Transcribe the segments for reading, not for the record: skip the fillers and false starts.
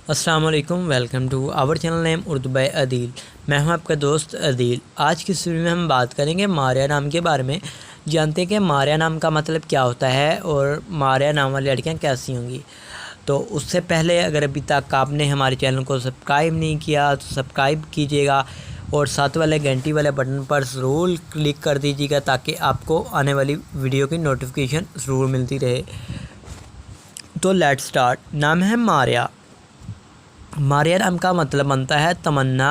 अस्सलाम वालेकुम, welcome to our channel name Urdu by Adeel. मैं हूं आपका दोस्त अदील। आज की इस वीडियो में हम बात करेंगे मारिया नाम के बारे में। जानते हैं कि मारिया नाम का मतलब क्या होता है और मारिया नाम वाली लड़कियां कैसी होंगी। तो उससे पहले अगर अभी तक आपने हमारे चैनल को सब्सक्राइब नहीं किया तो सब्सक्राइब कीजिएगा और साथ वाले घंटी वाले बटन पर ज़रूर क्लिक कर दीजिएगा ताकि आपको आने वाली वीडियो की नोटिफिकेशन ज़रूर मिलती रहे। तो लेट्स स्टार्ट। नाम है मारिया। मारिया नाम का मतलब बनता है तमन्ना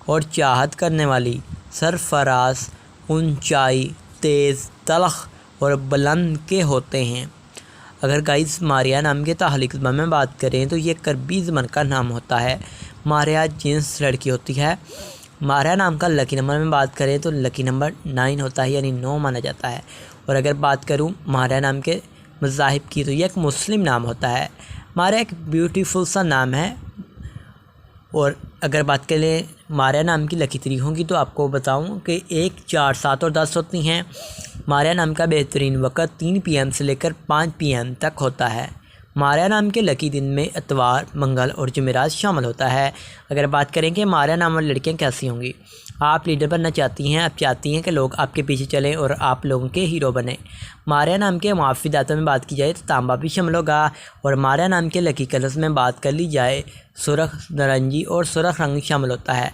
और चाहत करने वाली, सरफराज, ऊंचाई, तेज़, तलख और बुलंद के होते हैं। अगर गाइस मारिया नाम के तालिक ज़बान में बात करें तो ये करबी ज़बान का नाम होता है। मारिया जिन्स लड़की होती है। मारिया नाम का लकी नंबर में बात करें तो लकी नंबर 9 होता है, यानी 9 माना जाता है। और अगर बात करूँ मारिया नाम के मज़ाहिब की तो ये एक मुस्लिम नाम होता है। मारिया एक ब्यूटीफुल सा नाम है। और अगर बात करें मारिया नाम की लकी तरीकों की तो आपको बताऊं कि 1, 4, 7 और 10 होती हैं। मारिया नाम का बेहतरीन वक़्त 3 PM से लेकर 5 PM तक होता है। मारिया नाम के लकी दिन में इतवार, मंगल और जुमेरात शामिल होता है। अगर बात करें कि मारिया नाम वाली लड़कियाँ कैसी होंगी, आप लीडर बनना चाहती हैं, आप चाहती हैं कि लोग आपके पीछे चलें और आप लोगों के हीरो बने। मारिया नाम के मुआफ़ी दातों में बात की जाए तो तांबा भी शामिल होगा। और मारिया नाम के लकी कलर्स में बात कर ली जाए सुरख, नारंगी और सुरख रंग शामिल होता है।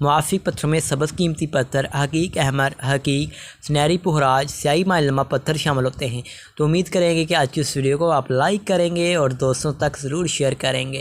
मुआफ़ी पत्थरों में सब्ज़ कीमती पत्थर, हकीक अहमर, हकीक, सुनहरी पुहराज, स्याही माइलमा पत्थर शामिल होते हैं। तो उम्मीद करेंगे कि आज की इस वीडियो को आप लाइक करेंगे और दोस्तों तक ज़रूर शेयर करेंगे।